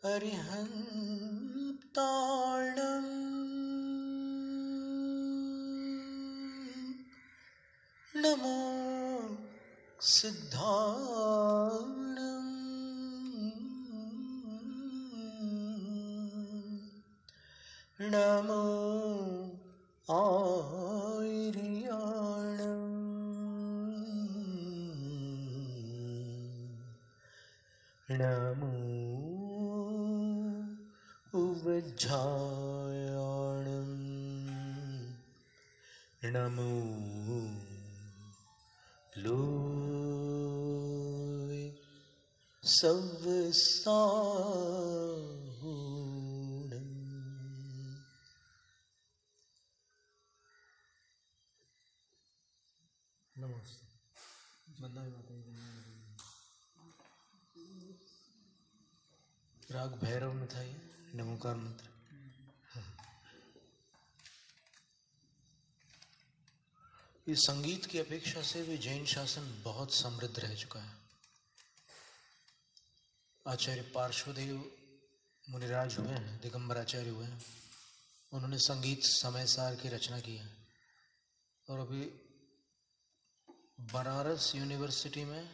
अरिहन्ताणं नमो सिद्धाणं नमो आर्याणं नमो उवज्झायाणं नमो लोय सव्वसाहुणम्। नमस्ते। राग भैरव में था ये नमोकार मंत्र। इस संगीत की अपेक्षा से भी जैन शासन बहुत समृद्ध रह चुका है। आचार्य पार्श्वदेव मुनिराज हुए हैं, दिगंबर आचार्य हुए हैं, उन्होंने संगीत समयसार की रचना की है। और अभी बनारस यूनिवर्सिटी में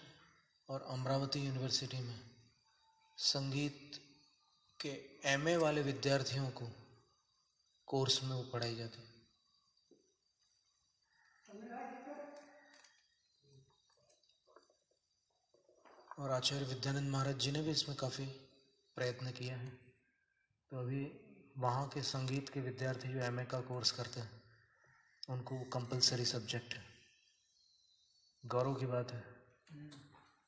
और अमरावती यूनिवर्सिटी में संगीत के एमए वाले विद्यार्थियों को कोर्स में वो पढ़ाई जाती है। और आचार्य विद्यानंद महाराज जी ने भी इसमें काफ़ी प्रयत्न किया है। तो अभी वहाँ के संगीत के विद्यार्थी जो एमए का कोर्स करते हैं उनको वो कंपलसरी सब्जेक्ट है। गौरव की बात है,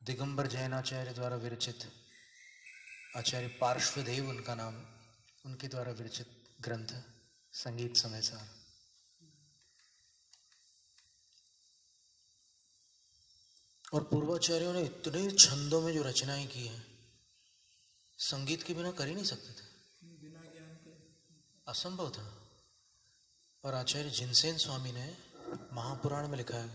दिगंबर जैनाचार्य द्वारा विरचित, आचार्य पार्श्वदेव उनका नाम, उनके द्वारा विरचित ग्रंथ संगीत समयसार। और पूर्वाचार्यों ने इतने छंदों में जो रचनाएं की हैं, संगीत के बिना कर ही नहीं सकते थे, बिना ज्ञान के असंभव था। और आचार्य जिनसेन स्वामी ने महापुराण में लिखा है,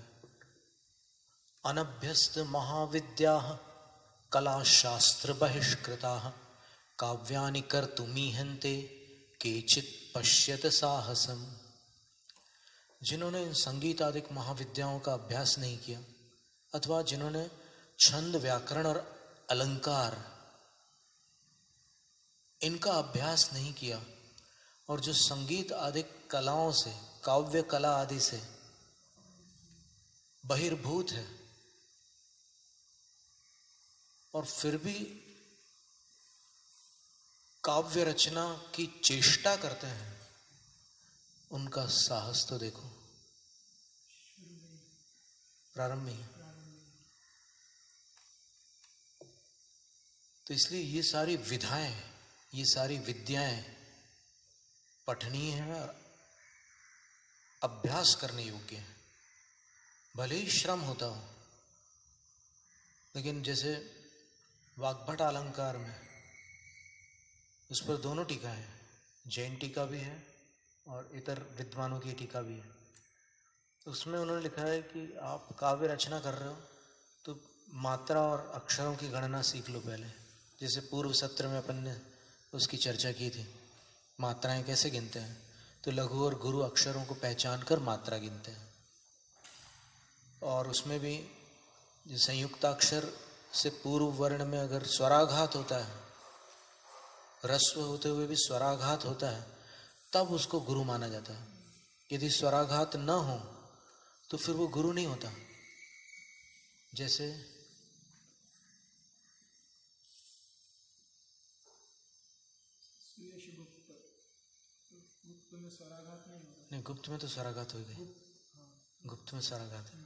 अनभ्यस्त महाविद्या कला शास्त्र बहिष्कृता काव्यानि कर्तुमीहन्ते केचित् पश्यत साहसम। जिन्होंने इन संगीत आदि महाविद्याओं का अभ्यास नहीं किया अथवा जिन्होंने छंद व्याकरण और अलंकार इनका अभ्यास नहीं किया और जो संगीत आदि कलाओं से, काव्य कला आदि से बहिर्भूत है और फिर भी काव्य रचना की चेष्टा करते हैं, उनका साहस तो देखो, प्रारंभ में ही। तो इसलिए ये सारी विधाएं, ये सारी विद्याएं पठनीय हैं और अभ्यास करने योग्य हैं, भले ही श्रम होता हो। लेकिन जैसे वाग्भट अलंकार में उस पर दोनों टीका है, जैन टीका भी है और इतर विद्वानों की टीका भी है। उसमें उन्होंने लिखा है कि आप काव्य रचना कर रहे हो तो मात्रा और अक्षरों की गणना सीख लो पहले। जैसे पूर्व सत्र में अपन ने उसकी चर्चा की थी, मात्राएं कैसे गिनते हैं, तो लघु और गुरु अक्षरों को पहचान कर मात्रा गिनते हैं। और उसमें भी संयुक्ताक्षर से पूर्व वर्ण में अगर स्वराघात होता है, ह्रस्व होते हुए भी स्वराघात होता है, तब उसको गुरु माना जाता है। यदि स्वराघात न हो तो फिर वो गुरु नहीं होता। जैसे नहीं, गुप्त में तो स्वराघात हो गई, गुप्त में स्वराघात है।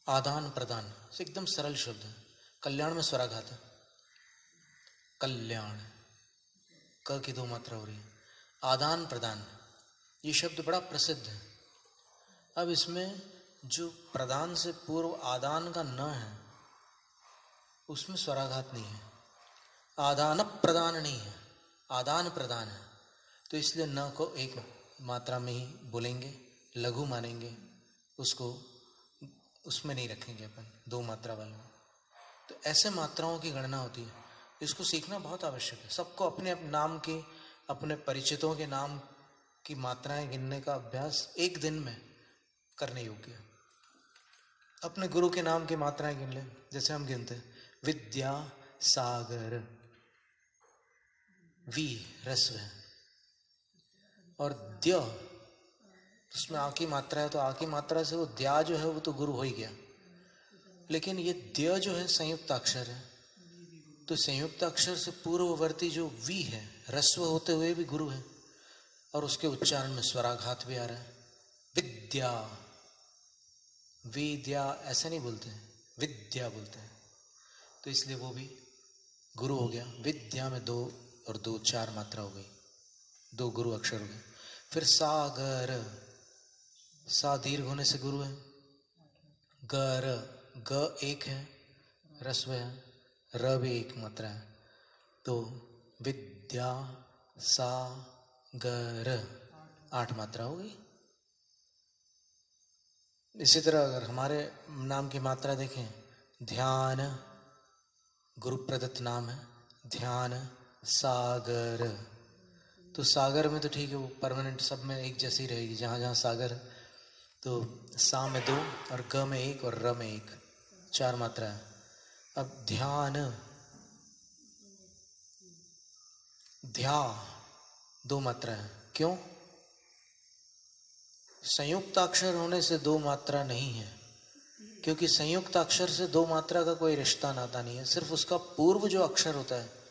आदान प्रदान एकदम सरल शब्द है। कल्याण में स्वराघात है, कल्याण, क की दो मात्रा हो रही है। आदान प्रदान ये शब्द बड़ा प्रसिद्ध है। अब इसमें जो प्रदान से पूर्व आदान का न है उसमें स्वराघात नहीं है, आदान प्रदान नहीं है, आदान प्रदान है। तो इसलिए न को एक मात्रा में ही बोलेंगे, लघु मानेंगे, उसको उसमें नहीं रखेंगे अपन, 2 मात्रा वाले में। तो ऐसे मात्राओं की गणना होती है, इसको सीखना बहुत आवश्यक है। सबको अपने अपने नाम के, अपने परिचितों के नाम की मात्राएं गिनने का अभ्यास एक दिन में करने योग्य है। अपने गुरु के नाम की मात्राएं गिन लें, जैसे हम गिनते हैं विद्या सागर, वी ह्रस्व है, और द्य, उसमें आ की मात्रा है, तो आ की मात्रा से वो द्या जो है वो तो गुरु हो ही गया। लेकिन ये द्य जो है संयुक्त अक्षर है, तो संयुक्त अक्षर से पूर्ववर्ती जो वी है, ह्रस्व होते हुए भी गुरु है, और उसके उच्चारण में स्वराघात भी आ रहा है। विद्या, विद्या ऐसे नहीं बोलते हैं, विद्या बोलते हैं, तो इसलिए वो भी गुरु हो गया। विद्या में 2 और 2 4 मात्रा हो गई, 2 गुरु अक्षर हो गए। फिर सागर, सा दीर्घ होने से गुरु है। गर, ग 1 है, ह्रस्व है, र भी 1 मात्रा है, तो विद्या सागर 8 मात्रा हो गई। इसी तरह अगर हमारे नाम की मात्रा देखें, ध्यान, गुरु प्रदत्त नाम है, ध्यान सागर, तो सागर में तो ठीक है, वो परमानेंट सब में एक जैसी रहेगी, जहाँ जहाँ सागर, तो सा में 2 और ग में 1 और र में 1, 4 मात्रा है। अब ध्यान, ध्या 2 मात्रा है। क्यों? संयुक्त अक्षर होने से 2 मात्रा नहीं है, क्योंकि संयुक्त अक्षर से 2 मात्रा का कोई रिश्ता नाता नहीं है। सिर्फ उसका पूर्व जो अक्षर होता है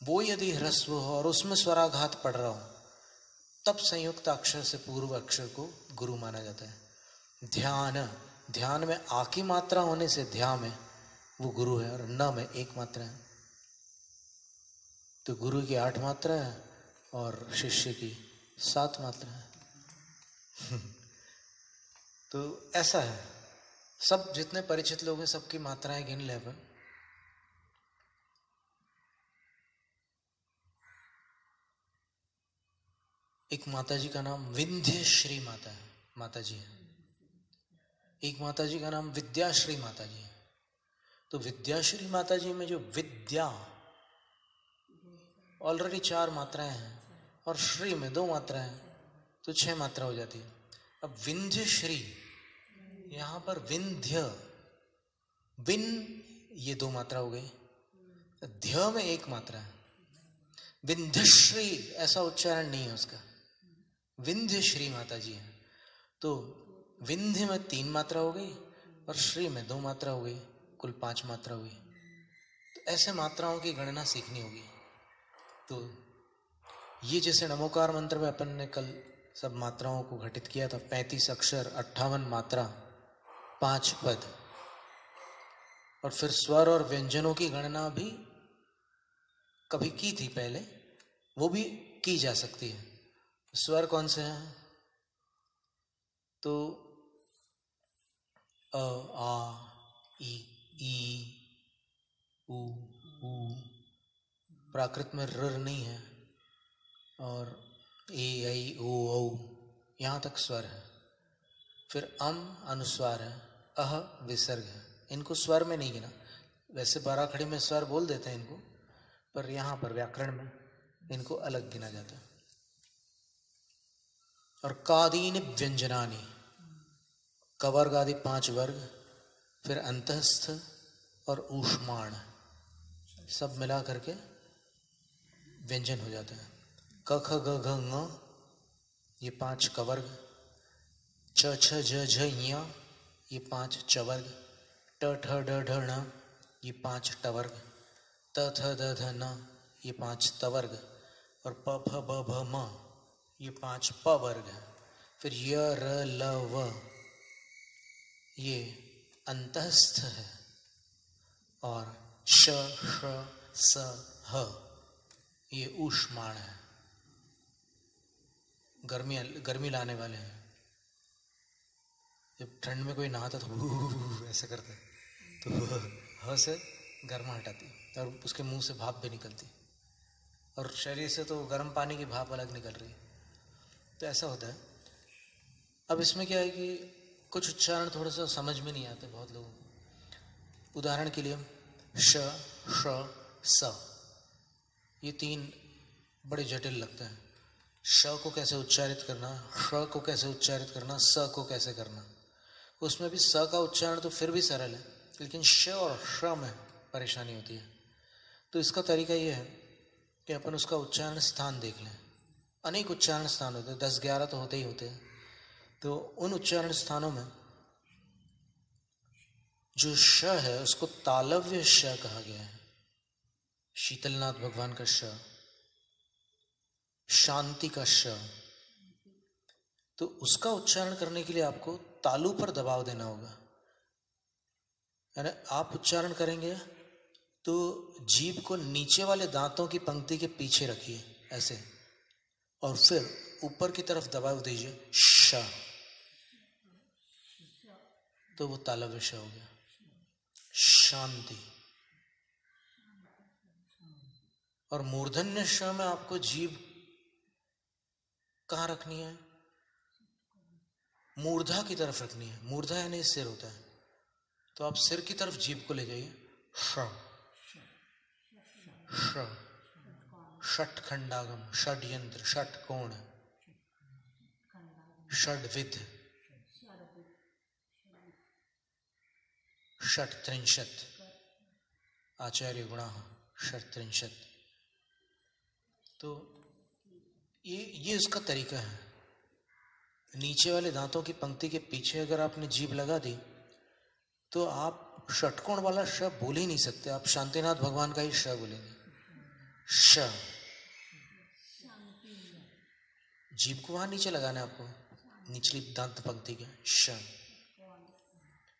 वो यदि ह्रस्व हो और उसमें स्वराघात पड़ रहा हो, तब संयुक्त अक्षर से पूर्व अक्षर को गुरु माना जाता है। ध्यान, ध्यान में आ की मात्रा होने से ध्या में वो गुरु है, और न में 1 मात्रा है, तो गुरु की 8 मात्रा है और शिष्य की 7 मात्रा है। तो ऐसा है, सब जितने परिचित लोग हैं सबकी मात्राएं गिन ले अपन। एक माता जी का नाम विंध्य श्री माता है, माता जी है। एक माता जी का नाम विद्याश्री माता जी है। तो विद्याश्री माता जी में जो विद्या ऑलरेडी 4 मात्राएं हैं, और श्री में 2 मात्राएं हैं, तो 6 मात्रा हो जाती है। अब विंध्य श्री, यहां पर विंध्य, विन ये 2 मात्रा हो गई, ध्य में 1 मात्रा है। विंध्यश्री ऐसा उच्चारण नहीं है उसका, विंध्य श्री माता जी है। तो विंध्य में 3 मात्रा हो गई और श्री में 2 मात्रा हो गई, कुल 5 मात्रा हुई। तो ऐसे मात्राओं की गणना सीखनी होगी। तो ये जैसे नमोकार मंत्र में अपन ने कल सब मात्राओं को घटित किया था, 35 अक्षर, 58 मात्रा, 5 पद, और फिर स्वर और व्यंजनों की गणना भी कभी की थी पहले, वो भी की जा सकती है। स्वर कौन से हैं? तो अ, आ, ई, उ, प्राकृत में र नहीं है, और ए, ऐ, ओ, औ, यहाँ तक स्वर है। फिर अनुस्वार है, अह विसर्ग है। इनको स्वर में नहीं गिना, वैसे बाराखड़ी में स्वर बोल देते हैं इनको, पर यहाँ पर व्याकरण में इनको अलग गिना जाता है। और कादीन व्यंजनानी, कवर्ग आदि 5 वर्ग, फिर अंतस्थ और ऊष्माण, सब मिला करके व्यंजन हो जाते हैं। क ख ग घ ङ, ये 5 कवर्ग, छ छ झ झ ञ, ये 5 चवर्ग, ट ठ ड ढ ण, ये 5 टवर्ग, त थ द ध न, ये 5 तवर्ग, और प फ ब भ म, ये 5 पवर्ग है। फिर य र ल व, ये अंतस्थ है, और श श स ह, ये ऊष्माण है, गर्मी लाने वाले हैं। जब ठंड में कोई नहाता तो ऐसा करता है, तो ह से गर्मा हटाती है, और उसके मुंह से भाप भी निकलती, और शरीर से तो गर्म पानी की भाप अलग निकल रही है, तो ऐसा होता है। अब इसमें क्या है कि कुछ उच्चारण थोड़ा सा समझ में नहीं आते बहुत लोगों को। उदाहरण के लिए श, श, स, ये तीन बड़े जटिल लगते हैं। श को कैसे उच्चारित करना, श को कैसे उच्चारित करना, स को कैसे करना। उसमें भी स का उच्चारण तो फिर भी सरल है, लेकिन श और श में परेशानी होती है। तो इसका तरीका ये है कि अपन उसका उच्चारण स्थान देख लें। अनेक उच्चारण स्थान होते हैं, 10-11 तो होते ही होते हैं। तो उन उच्चारण स्थानों में जो श है उसको तालव्य श कहा गया है। शीतलनाथ भगवान का श, शांति का श। तो उसका उच्चारण करने के लिए आपको तालु पर दबाव देना होगा। यानी आप उच्चारण करेंगे तो जीभ को नीचे वाले दांतों की पंक्ति के पीछे रखिए ऐसे, और फिर ऊपर की तरफ दबाव दीजिए श, तो वो तालव्य श हो गया, शांति। और मूर्धन्य श में आपको जीभ कहाँ रखनी है? मूर्धा की तरफ रखनी है। मूर्धा यानी सिर होता है, तो आप सिर की तरफ जीभ को ले जाइए। श, श, षटखंडागम, षड्यंत्र, षटकोण, षड्विध, षट्त्रिंशत्, आचार्य गुणाः षट्त्रिंशत्। तो ये उसका तरीका है। नीचे वाले दांतों की पंक्ति के पीछे अगर आपने जीभ लगा दी तो आप षटकोण वाला श बोल ही नहीं सकते, आप शांतिनाथ भगवान का ही श बोलेंगे। श, जीभ को वहां नीचे लगाना है आपको, निचली दांत पंक्ति के श।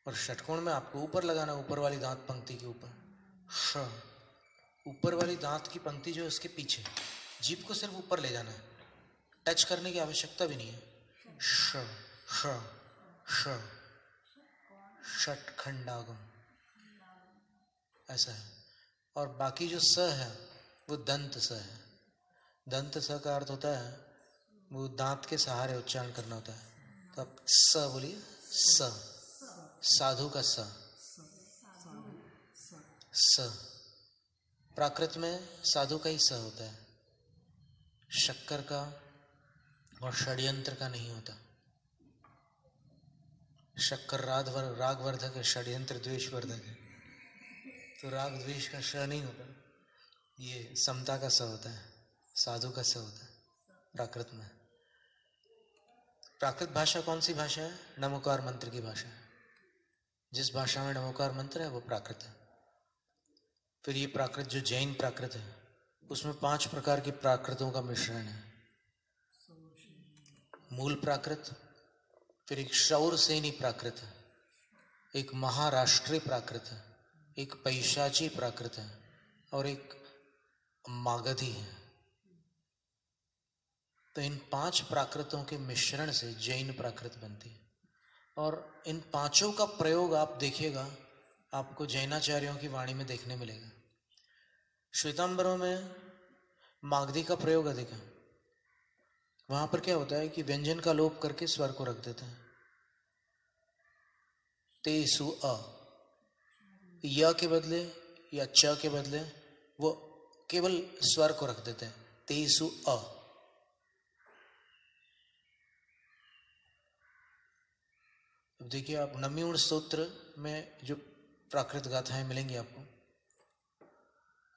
और षटकोण में आपको ऊपर लगाना, ऊपर वाली दांत पंक्ति के ऊपर श। ऊपर वाली दांत की पंक्ति जो है उसके पीछे, जीभ को सिर्फ ऊपर ले जाना है, टच करने की आवश्यकता भी नहीं है। श, श, श, षटखंडागम, ऐसा है। और बाकी जो स है वो दंत स है। दंत स का अर्थ होता है वो दांत के सहारे उच्चारण करना होता है। तो आप स बोलिए, स, साधु का स, स। प्राकृत में साधु का ही स होता है, शक्कर का और षड्यंत्र का नहीं होता। शक्कर रागवर्धक है, षड्यंत्र द्वेषवर्धक है। तो राग द्वेष का श नहीं होता, ये समता का स होता है, साधु का स होता है प्राकृत में। प्राकृत भाषा कौन सी भाषा है? नमोकार मंत्र की भाषा है। जिस भाषा में नमोकार मंत्र है वो प्राकृत है। फिर ये प्राकृत जो जैन प्राकृत है उसमें 5 प्रकार की प्राकृतों का मिश्रण है। मूल प्राकृत, फिर एक शौरसेनी प्राकृत है, एक महाराष्ट्रीय प्राकृत है, एक पैशाची प्राकृत है, और एक मागधी है। तो इन 5 प्राकृतों के मिश्रण से जैन प्राकृत बनती है। और इन 5 का प्रयोग आप देखिएगा, आपको जैनाचार्यों की वाणी में देखने मिलेगा। श्वेतांबरों में मागधी का प्रयोग अधिक है। वहां पर क्या होता है कि व्यंजन का लोप करके स्वर को रख देते हैं। तेसु अ, य के बदले या च के बदले वो केवल स्वर को रख देते हैं, तेसु अ। अब देखिए आप नम्यूण स्तोत्र में जो प्राकृत गाथाएं मिलेंगी आपको,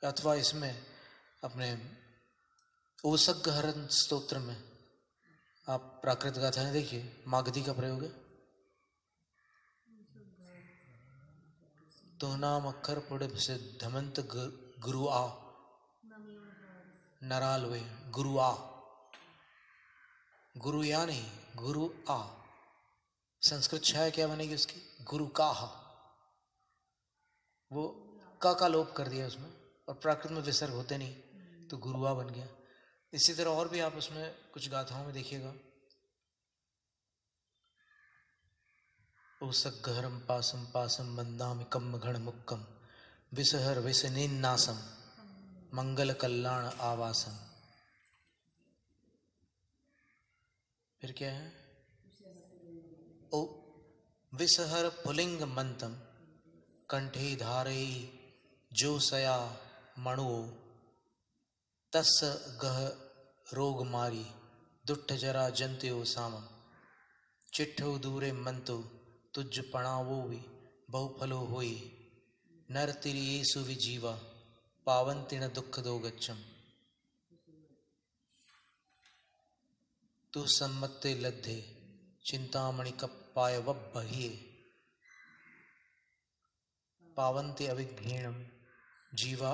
अथवा इसमें अपने ओसग्गहरण स्तोत्र में आप प्राकृत गाथाएं देखिए, मागधी का प्रयोग है। तो नाम अक्षर पुड़ से धमंत गुरु आ नरालवे, गुरु आ, गुरु या नहीं, गुरु आ। संस्कृत छाया क्या बनेगी उसकी? गुरु का। वो का लोप कर दिया उसमें, और प्राकृत में विसर्ग होते नहीं, तो गुरुआ बन गया। इसी तरह और भी आप उसमें कुछ गाथाओं में देखिएगा। ओसग्गहरम पासम पासम बंदामि कम्म घण मुक्कम विसहर विसनिन्नासम मंगल कल्याण आवासम। फिर क्या है? ओ विसहर पुलिंग मंतम कंठे धारई जो सया मणुओ तस गह रोग मारी दुट्ठ जरा जंत्यो सामम चिट्ठो दूरे मंतो तुझ पणावो भी बहुफलो होई नर तिरि येसु विजीवा पावन तिण दुख दो गच्छम तु सम्मत्ते लद्धे चिंतामणि कप्पाय वब्बहिये पावन्ते अभिघ्नेणम जीवा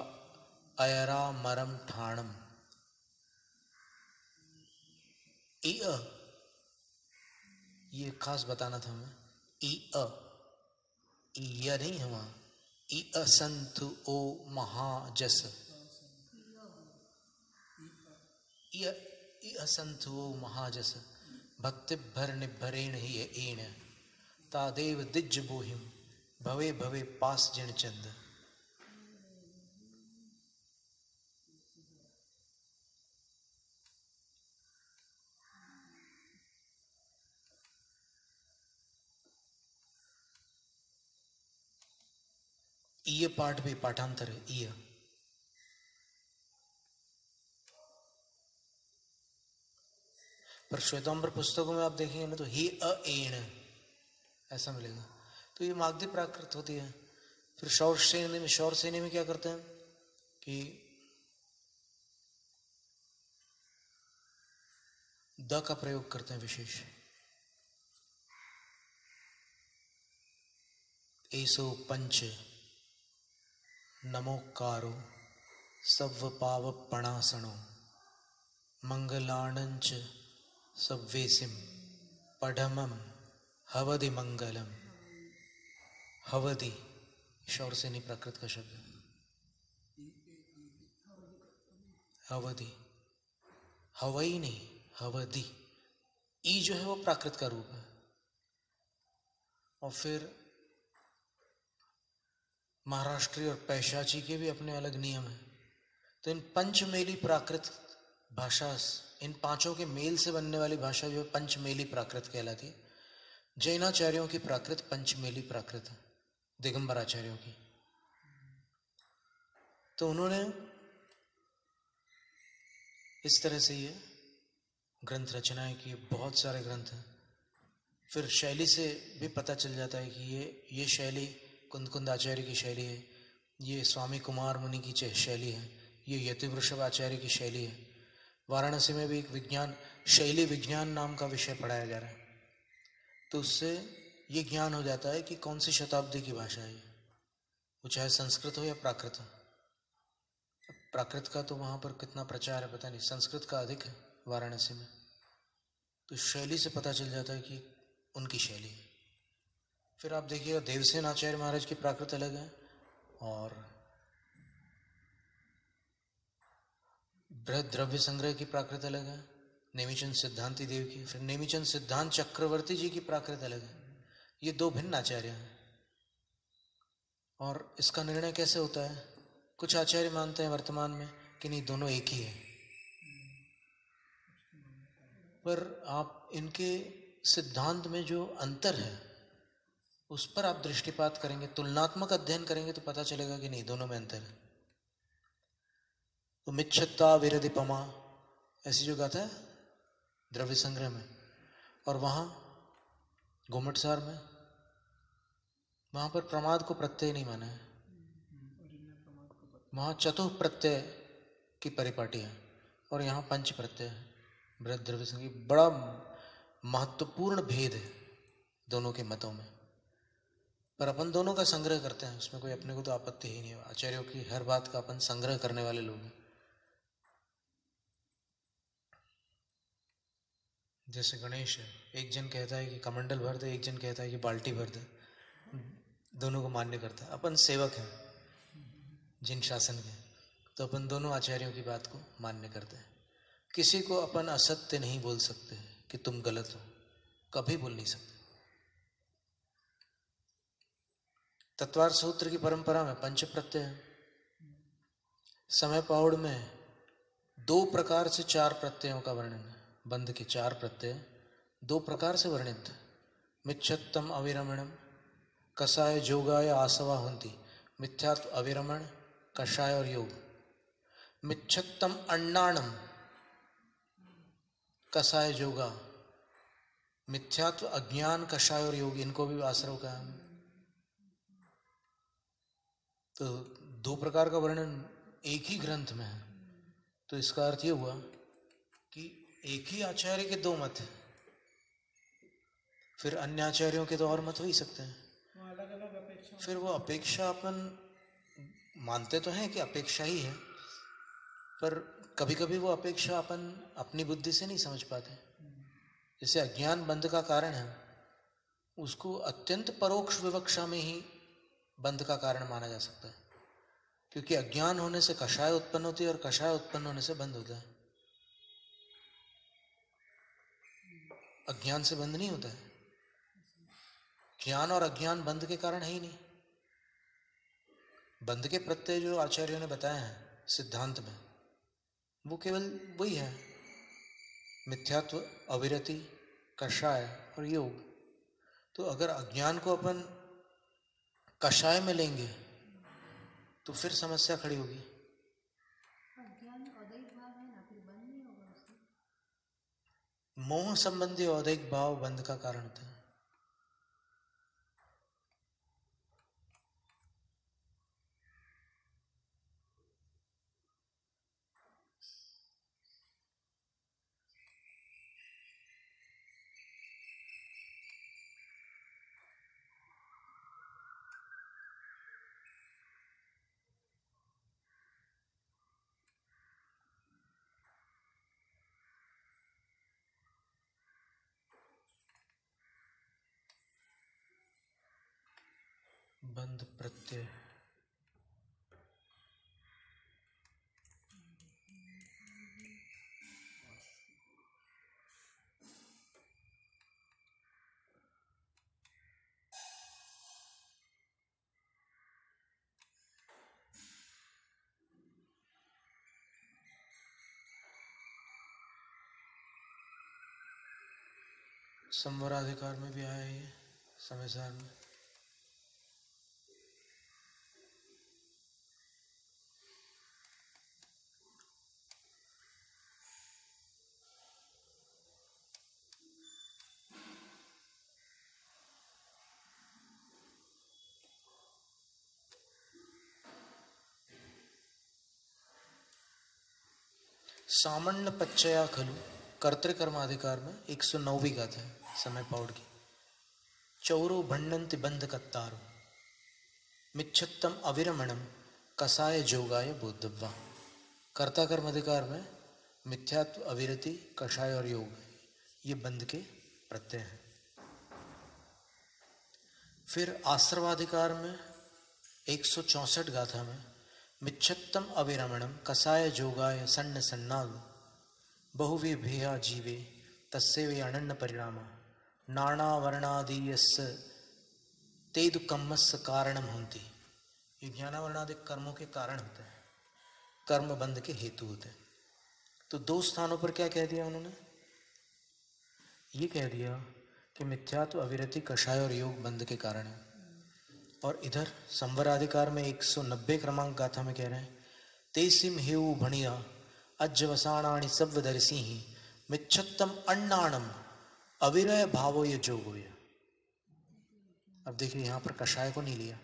अयरा मरम ठाणम। ये खास बताना था हमें। य नहीं है वहां। असंतु ओ महाजस असंतु ओ महाजस भक्ति भर निभरेण ही एण तादेव दिज बोहिम भवे भवे पास जिण चंद। ईय पाठ भी पाठांतर है। ईय पर श्वेतांबर पुस्तकों में आप देखेंगे ना तो ही एण ऐसा मिलेगा। तो ये मागधी प्राकृत होती है। फिर शौर सेनी में क्या करते हैं कि द का प्रयोग करते हैं विशेष। एसो पंच नमोकारो सव्व पाव पणासणो मंगलाणंच सव्वेसिम पढ़मम हवदि मंगलम। हवदि शौर सेनी प्राकृत का शब्द है। हवदि हवई नहीं हवदि। ई जो है वो प्राकृत का रूप है। और फिर महाराष्ट्री और पैशाची के भी अपने अलग नियम हैं। तो इन पंचमेली प्राकृत भाषा, इन पांचों के मेल से बनने वाली भाषा जो है पंचमेली प्राकृत कहलाती है। जैनाचार्यों की प्राकृत पंचमेली प्राकृत है, दिगंबर आचार्यों की। तो उन्होंने इस तरह से ये ग्रंथ रचनाएं की। बहुत सारे ग्रंथ हैं। फिर शैली से भी पता चल जाता है कि ये शैली कुंद आचार्य की शैली है, ये स्वामी कुमार मुनि की शैली है, ये यतिवृषभ आचार्य की शैली है। वाराणसी में भी एक विज्ञान शैली विज्ञान नाम का विषय पढ़ाया जा रहा है। तो उससे ये ज्ञान हो जाता है कि कौन सी शताब्दी की भाषा है, वो चाहे संस्कृत हो या प्राकृत हो। प्राकृत का तो वहाँ पर कितना प्रचार है पता नहीं, संस्कृत का अधिक है वाराणसी में। तो शैली से पता चल जाता है कि उनकी शैली है। फिर आप देखिएगा देवसेन आचार्य महाराज की प्राकृत अलग है और बृहद द्रव्य संग्रह की प्राकृत अलग है, नेमिचंद सिद्धांति देव की। फिर नेमिचंद सिद्धांत चक्रवर्ती जी की प्राकृत अलग है। ये दो भिन्न आचार्य हैं। और इसका निर्णय कैसे होता है? कुछ आचार्य मानते हैं वर्तमान में कि नहीं, दोनों एक ही है। पर आप इनके सिद्धांत में जो अंतर है उस पर आप दृष्टिपात करेंगे, तुलनात्मक अध्ययन करेंगे तो पता चलेगा कि नहीं, दोनों में अंतर है। तो मिच्छत्ता विरधिपमा ऐसी जो गाथा है द्रव्य संग्रह में, और वहां घुमटसार में वहां पर प्रमाद को प्रत्यय नहीं माना है। वहां चतुः प्रत्यय की परिपाटी है और यहाँ पंच प्रत्यय है। बृहद द्रव्य संग्रह बड़ा महत्वपूर्ण भेद है दोनों के मतों में। पर अपन दोनों का संग्रह करते हैं, उसमें कोई अपने को तो आपत्ति ही नहीं है। आचार्यों की हर बात का अपन संग्रह करने वाले लोग हैं। जैसे गणेश है, एक जन कहता है कि कमंडल भर दे, एक जन कहता है कि बाल्टी भर दे। दोनों को मान्य करता है। अपन सेवक हैं जिन शासन के, तो अपन दोनों आचार्यों की बात को मान्य करते हैं। किसी को अपन असत्य नहीं बोल सकते कि तुम गलत हो, कभी बोल नहीं सकते। तत्वार सूत्र की परंपरा में पंच प्रत्यय है। समय पाउड़ में 2 प्रकार से 4 प्रत्ययों का वर्णन है। बंध के 4 प्रत्यय 2 प्रकार से वर्णित है। मिच्छत्तम अविरमणम कषाय जोगाय आसवा होती। मिथ्यात्व अविरमण कषाय और योग। मिच्छत्तम अन्नाणम कषाय जोगा। मिथ्यात्व अज्ञान कषाय और योग, इनको भी आश्रव कहा। तो दो प्रकार का वर्णन एक ही ग्रंथ में है। तो इसका अर्थ ये हुआ कि एक ही आचार्य के दो मत हैं, फिर अन्य आचार्यों के तो और मत हो ही सकते हैं। फिर वो अपेक्षा अपन मानते तो हैं कि अपेक्षा ही है, पर कभी कभी वो अपेक्षा अपन अपनी बुद्धि से नहीं समझ पाते। जैसे अज्ञान बंध का कारण है, उसको अत्यंत परोक्ष विवक्षा में ही बंध का कारण माना जा सकता है, क्योंकि अज्ञान होने से कषाय उत्पन्न होती है और कषाय उत्पन्न होने से बंध होता है। अज्ञान से बंध नहीं होता है। ज्ञान और अज्ञान बंध के कारण है ही नहीं। बंध के प्रत्यय जो आचार्यों ने बताए हैं सिद्धांत में, वो केवल वही है, मिथ्यात्व, अविरति, कषाय और योग। तो अगर अज्ञान को अपन कषाय में लेंगे तो फिर समस्या खड़ी होगी। मोह संबंधी औदैहिक भाव बंध का कारण होता है। बंध प्रत्यय संवराधिकार में भी आया है, ये समय सार में। सामण्य पच्चया खलु कर्तृकर्माधिकार में 109वीं गाथा है समय पौड़ की। चौरो भंडन्ति बंध कत्तारो मिच्छत्तम अविरमणम कसाय जोगाय बोद्धव्वा। कर्ता कर्म अधिकार में मिथ्यात्व, अविरति, कषाय और योग, ये बंध के प्रत्यय हैं। फिर आश्रवाधिकार में 164 गाथा में मिच्छत्तम अविरमणम कसाय जोगाय सन्न सन्नाग बहुविभेया जीवे तस्सेवे अनन्न परिणामा नाना वर्णादीयस्य तेदु कम्मस्य कारणम होती। ये ज्ञानावर्णादिक कर्मों के कारण होते हैं, कर्म बंध के हेतु होते हैं। तो दो स्थानों पर क्या कह दिया उन्होंने? ये कह दिया कि मिथ्यात्व, अविरति, कषाय और योग बंध के कारण है। और इधर संवराधिकार में 190 क्रमांक गाथा में कह रहे हैं तेसिम हेउ भणिया अज्जवसाणानि सव्वदर्शी ही मिच्छत्तम अन्नाणम अविरय भावो ये जोगो। अब देखिए यहां पर कषाय को नहीं लिया,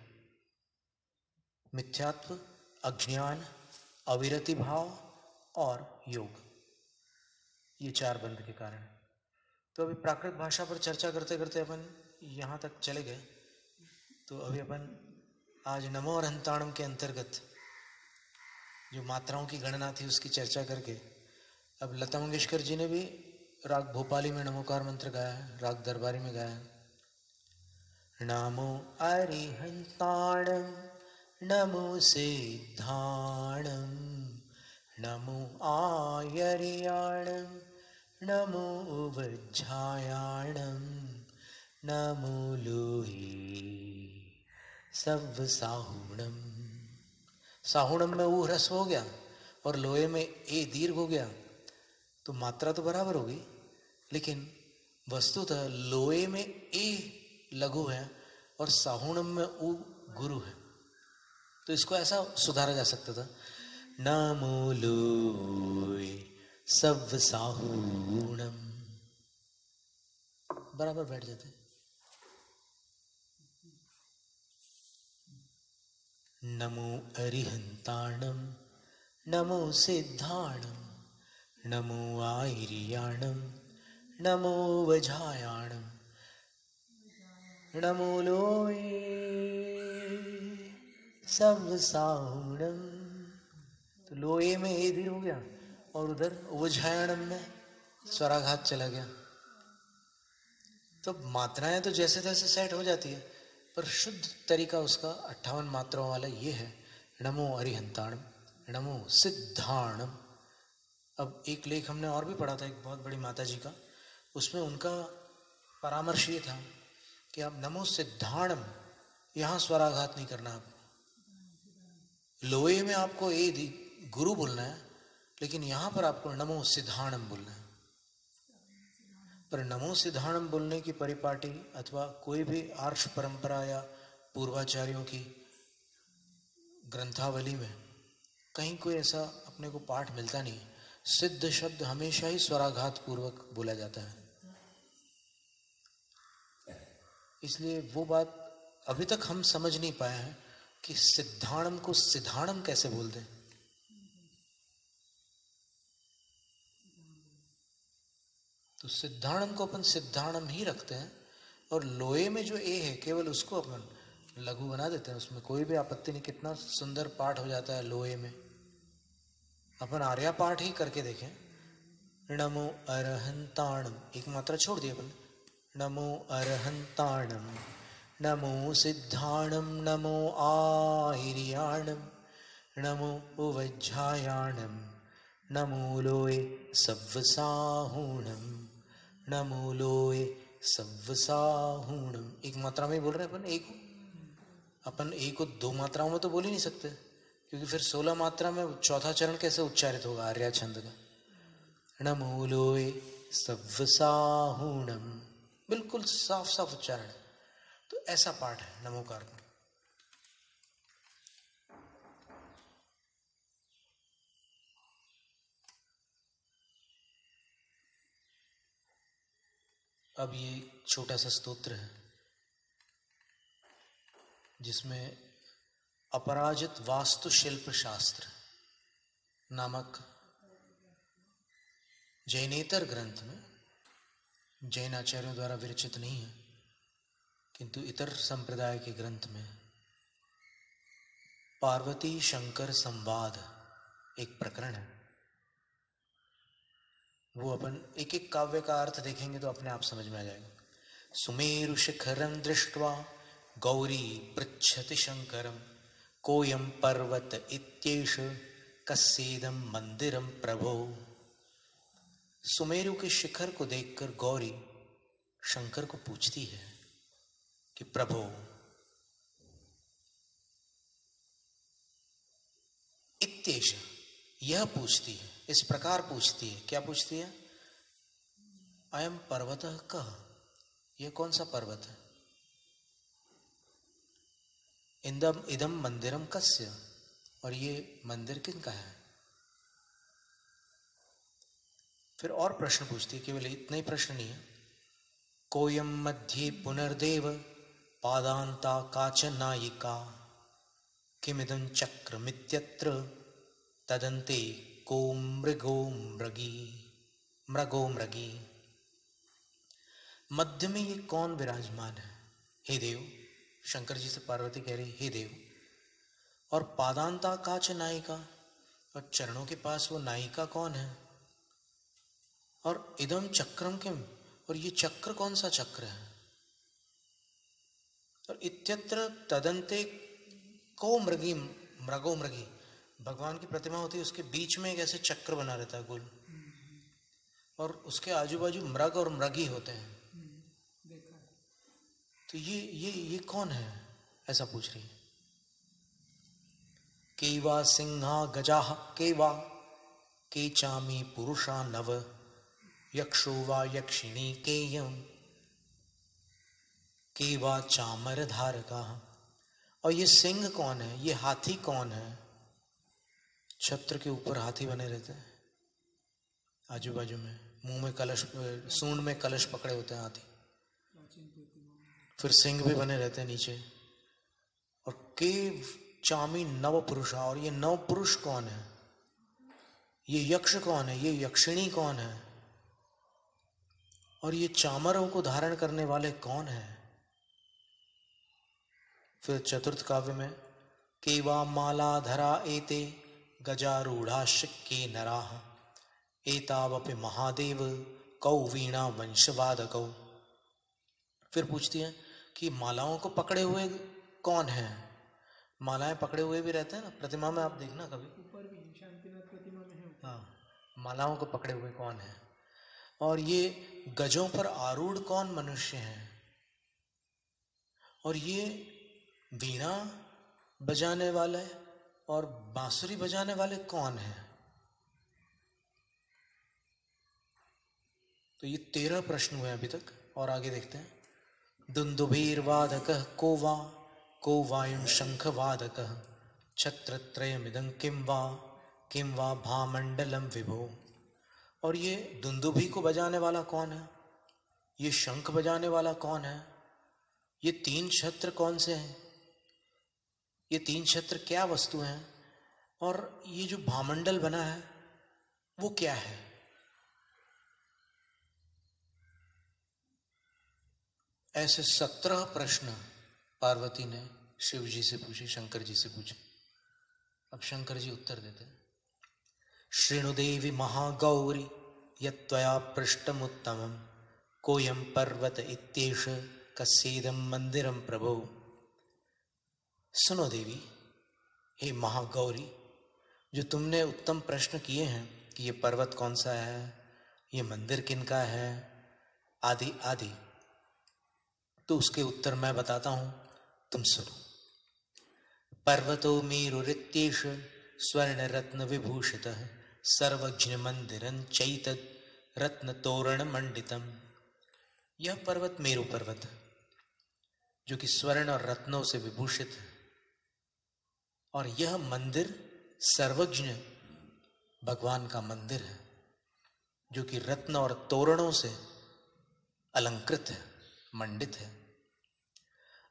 मिथ्यात्व, अज्ञान, अविरति भाव और योग, ये चार बंध के कारण। तो अभी प्राकृत भाषा पर चर्चा करते करते अपन यहाँ तक चले गए। तो अभी अपन आज नमो और हंताणम के अंतर्गत जो मात्राओं की गणना थी उसकी चर्चा करके, अब लता मंगेशकर जी ने भी राग भोपाली में नमोकार मंत्र गाया है, राग दरबारी में गाया है। नमो अरिहंताणम नमो सिद्धाणम नमो आयर्याणम नमो उवज्झायाणम नमो लोहे सव्व साहुणम। साहुणम में ऊ ह्रस्व हो गया और लोहे में ए दीर्घ हो गया, तो मात्रा तो बराबर होगी, लेकिन वस्तुतः लोए में ए लघु है और साहुणम में उ गुरु है, तो इसको ऐसा सुधारा जा सकता था, नमो लोए सव साहुणम, बराबर बैठ जाते। नमो अरिहंताणम नमो सिद्धाणम नमो आयर्याणम नमो वज्रायाणम नमो लोए सव साहुणम। तो लोए में ए दीर्घ हो गया और उधर वज्रायाणम में स्वराघात चला गया। तो मात्राएं तो जैसे तैसे सेट हो जाती है, पर शुद्ध तरीका उसका 58 मात्राओं वाला ये है, नमो अरिहंताणम नमो सिद्धाणम। अब एक लेख हमने और भी पढ़ा था, एक बहुत बड़ी माता जी का, उसमें उनका परामर्श ये था कि आप नमो सिद्धाणम, यहाँ स्वराघात नहीं करना आपको, लोए में आपको ए गुरु बोलना है, लेकिन यहाँ पर आपको नमो सिद्धाणम बोलना है। पर नमो सिद्धाणम बोलने की परिपाटी अथवा कोई भी आर्ष परंपरा या पूर्वाचार्यों की ग्रंथावली में कहीं कोई ऐसा अपने को पाठ मिलता नहीं। सिद्ध शब्द हमेशा ही स्वराघात पूर्वक बोला जाता है, इसलिए वो बात अभी तक हम समझ नहीं पाए हैं कि सिद्धाणम को सिद्धाणम कैसे बोल दें। तो सिद्धाणम को अपन सिद्धाणम ही रखते हैं और लोए में जो ए है केवल उसको अपन लघु बना देते हैं, उसमें कोई भी आपत्ति नहीं। कितना सुंदर पाठ हो जाता है लोए में। अपन आर्या पाठ ही करके देखें, नमो अरहंताणम, एक मात्रा छोड़ दी अपन, नमो अरहंताणम नमो सिद्धाणम नमो आहिर्याणम नमो वज्रायाणम नमो लोए सव्वसाहुणम नमो लोए सव्वसाहुणम। एक मात्रा में बोल रहे हैं अपन एक को दो मात्राओं में तो बोल ही नहीं सकते, क्योंकि फिर 16 मात्रा में चौथा चरण कैसे उच्चारित होगा आर्या छंद का। नमो लोए सव्वसाहुणम, बिल्कुल साफ साफ उच्चारण है। तो ऐसा पाठ है नमोकार का। अब ये छोटा सा स्तोत्र है जिसमें अपराजित वास्तुशिल्प शास्त्र नामक जैनेतर ग्रंथ में, जैन आचार्यों द्वारा विरचित नहीं है किंतु इतर संप्रदाय के ग्रंथ में, पार्वती शंकर संवाद एक प्रकरण है। वो अपन एक एक काव्य का अर्थ देखेंगे तो अपने आप समझ में आ जाएगा। सुमेरु शिखरं दृष्ट्वा गौरी पृच्छति शंकरं कोयं पर्वत इत्येष कस्येदं मंदिरं प्रभो। सुमेरु के शिखर को देखकर गौरी शंकर को पूछती है कि प्रभो, इत्येष, यह पूछती है, इस प्रकार पूछती है। क्या पूछती है? अयम पर्वतः कः, यह कौन सा पर्वत है? इदम मंदिरम कस्य, और ये मंदिर किनका है? फिर और प्रश्न पूछती है, केवल इतना ही प्रश्न नहीं है। कोयम मध्ये पुनर्देव पादांता काचन नायिका किमिदं चक्रमित्यत्र तदन्ते को मृगो मृगी। मध्य में ये कौन विराजमान है? हे देव, शंकर जी से पार्वती कह रही, हे देव, और पादांता काच नायिका, और चरणों के पास वो नायिका कौन है? और इदम चक्रम किम, और ये चक्र कौन सा चक्र है? और इत्यत्र तदन्ते को मृगो मृगी, भगवान की प्रतिमा होती है, उसके बीच में एक ऐसे चक्र बना रहता है गोल, और उसके आजू बाजू मृग और मृगी होते हैं। तो ये कौन है? ऐसा पूछ रही है। केवा सिंहा गजाः केवा केचामी पुरुषा नव यक्षो वा यक्षिणी केयम के वा चामर धारका। और ये सिंह कौन है, ये हाथी कौन है? छत्र के ऊपर हाथी बने रहते हैं आजू बाजू में, मुंह में कलश, सूंड में कलश पकड़े होते हैं हाथी। फिर सिंह भी बने रहते हैं नीचे। और के चामी नव पुरुषा, और ये नव पुरुष कौन है? ये यक्ष कौन है, ये यक्षिणी कौन है, और ये चामरों को धारण करने वाले कौन है? फिर चतुर्थ काव्य में केवा मालाधरा एते गजारूढ़ाश्के नराः एतावपि महादेव कौ वीणा वंशवादकौ। फिर पूछती है कि मालाओं को पकड़े हुए कौन है? मालाएं पकड़े हुए भी रहते हैं ना प्रतिमा में, आप देखना कभी ऊपर भी शांतिनाथ प्रतिमा में है। हाँ, मालाओं को पकड़े हुए कौन है? और ये गजों पर आरूढ़ कौन मनुष्य हैं? और ये वीणा बजाने वाले और बांसुरी बजाने वाले कौन हैं? तो ये 13 प्रश्न हुए अभी तक, और आगे देखते हैं। दुन्दुभिर्वादकः को वायुं शंखवादकः छत्रत्रयमिदं किं वा भामण्डलं विभो। और ये दुन्दुभि को बजाने वाला कौन है? ये शंख बजाने वाला कौन है? ये 3 छत्र कौन से हैं? ये 3 छत्र क्या वस्तु हैं? और ये जो भामंडल बना है वो क्या है? ऐसे 17 प्रश्न पार्वती ने शिव जी से पूछे, शंकर जी से पूछे। अब शंकर जी उत्तर देते हैं। श्रृणुदेवी महागौरी यत्त्वया पृष्टमुत्तमं कोयं पर्वत इत्येष कस्येदं मंदिरं प्रभो। सुनो देवी, हे महागौरी, जो तुमने उत्तम प्रश्न किए हैं कि ये पर्वत कौन सा है, ये मंदिर किनका है, आदि आदि, तो उसके उत्तर मैं बताता हूं, तुम सुनो। पर्वतो मेरुरित्येष स्वर्ण रत्न विभूषितः सर्वज्ञ मंदिरं चैतद रत्न तोरण मंडितम। यह पर्वत मेरु पर्वत है जो कि स्वर्ण और रत्नों से विभूषित है, और यह मंदिर सर्वज्ञ भगवान का मंदिर है जो कि रत्न और तोरणों से अलंकृत है, मंडित है।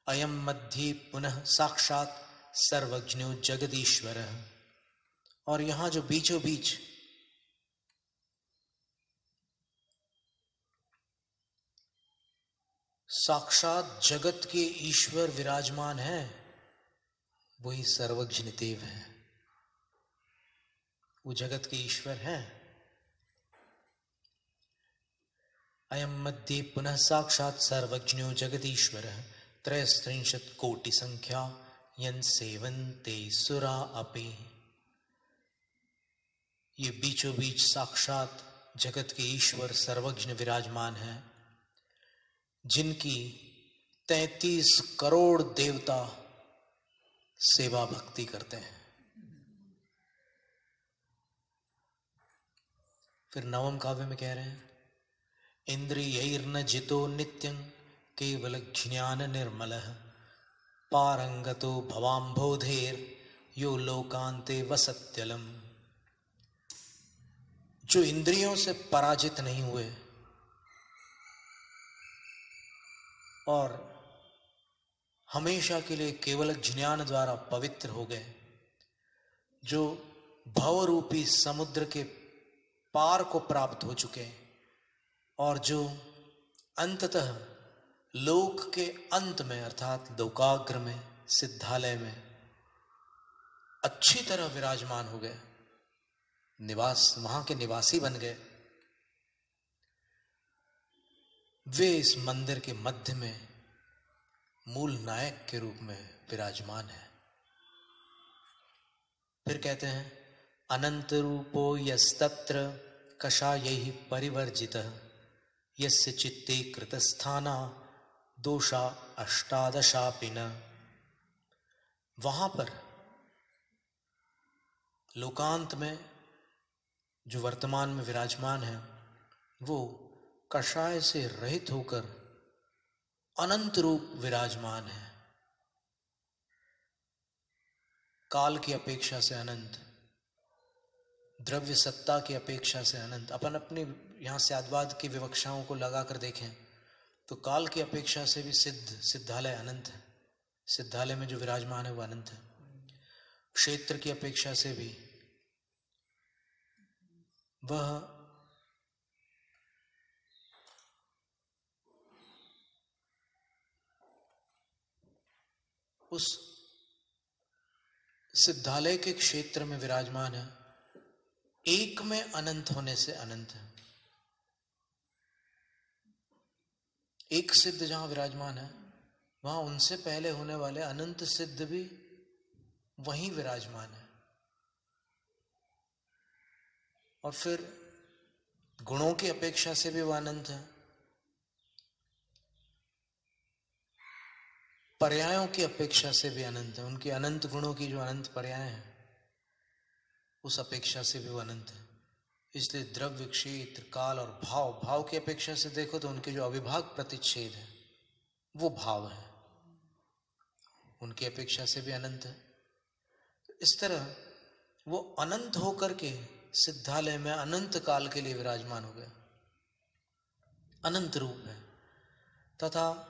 अयम मध्ये पुनः साक्षात सर्वज्ञो जगदीश्वर है। और यहां जो बीचों बीच साक्षात जगत के ईश्वर विराजमान है, वही सर्वज्ञ देव है, वो जगत के ईश्वर हैं। अयम मध्ये पुनः साक्षात सर्वज्ञो जगदीश्वर त्रयस्त्रिंशत् कोटि संख्या यन सेवन्ते सुरा अपि। ये बीचों बीच साक्षात जगत के ईश्वर सर्वज्ञ विराजमान है, जिनकी 33 करोड़ देवता सेवा भक्ति करते हैं। फिर नवम काव्य में कह रहे हैं, इंद्रियैर्न जितो नित्यं केवल ज्ञान निर्मलः पारंगतो भवाम्भोधेर यो लोकांते वसत्यलम। जो इंद्रियों से पराजित नहीं हुए और हमेशा के लिए केवल ज्ञान द्वारा पवित्र हो गए, जो भव रूपी समुद्र के पार को प्राप्त हो चुके, और जो अंततः लोक के अंत में अर्थात लोकाग्र में, सिद्धालय में अच्छी तरह विराजमान हो गए, निवास वहां के निवासी बन गए, वे इस मंदिर के मध्य में मूल नायक के रूप में विराजमान है। फिर कहते हैं, अनंत रूपो यस्तत्र कषायैः परिवर्जितः यस्य चित्ते कृतस्थाना दोषा अष्टादशापि न। वहां पर लोकांत में जो वर्तमान में विराजमान है, वो कषाय से रहित होकर अनंत रूप विराजमान है, काल की अपेक्षा से अनंत, द्रव्य सत्ता की अपेक्षा से अनंत। अपन अपनी यहां स्याद्वाद की विवक्षाओं को लगाकर देखें तो काल की अपेक्षा से भी सिद्धालय अनंत है, सिद्धालय में जो विराजमान है वह अनंत है। क्षेत्र की अपेक्षा से भी वह उस सिद्धालय के क्षेत्र में विराजमान है, एक में अनंत होने से अनंत है। एक सिद्ध जहां विराजमान है वहां उनसे पहले होने वाले अनंत सिद्ध भी वहीं विराजमान है। और फिर गुणों की अपेक्षा से भी वह अनंत है, पर्यायों की अपेक्षा से भी अनंत है। उनके अनंत गुणों की जो अनंत पर्याय हैं उस अपेक्षा से भी वो अनंत है। इसलिए द्रव्य, क्षेत्र, काल और भाव की अपेक्षा से देखो तो उनके जो अविभाग प्रतिच्छेद है वो भाव है, उनकी अपेक्षा से भी अनंत है। इस तरह वो अनंत होकर के सिद्धालय में अनंत काल के लिए विराजमान हो गया, अनंत रूप है। तथा